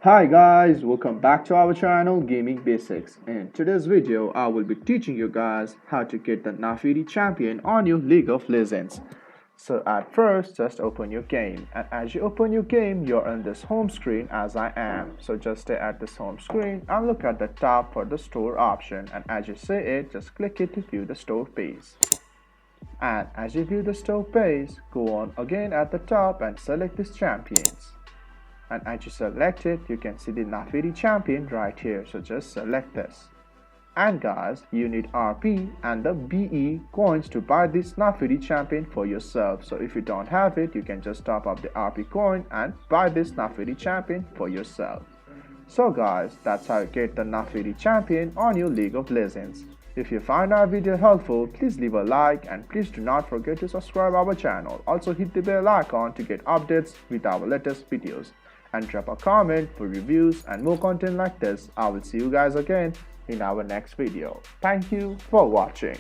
Hi guys, welcome back to our channel Gaming Basics. In today's video, I will be teaching you guys how to get the Naafiri Champion on your League of Legends. So at first, just open your game, and as you open your game, you're on this home screen as I am. So just stay at this home screen and look at the top for the store option, and as you see it, just click it to view the store page. And as you view the store page, go on again at the top and select these champions. And as you select it, you can see the Naafiri Champion right here, so just select this. And guys, you need RP and the BE coins to buy this Naafiri Champion for yourself. So if you don't have it, you can just top up the RP coin and buy this Naafiri Champion for yourself. So guys, that's how you get the Naafiri Champion on your League of Legends. If you find our video helpful, please leave a like and please do not forget to subscribe our channel. Also hit the bell icon to get updates with our latest videos. And drop a comment for reviews and more content like this. I will see you guys again in our next video. Thank you for watching.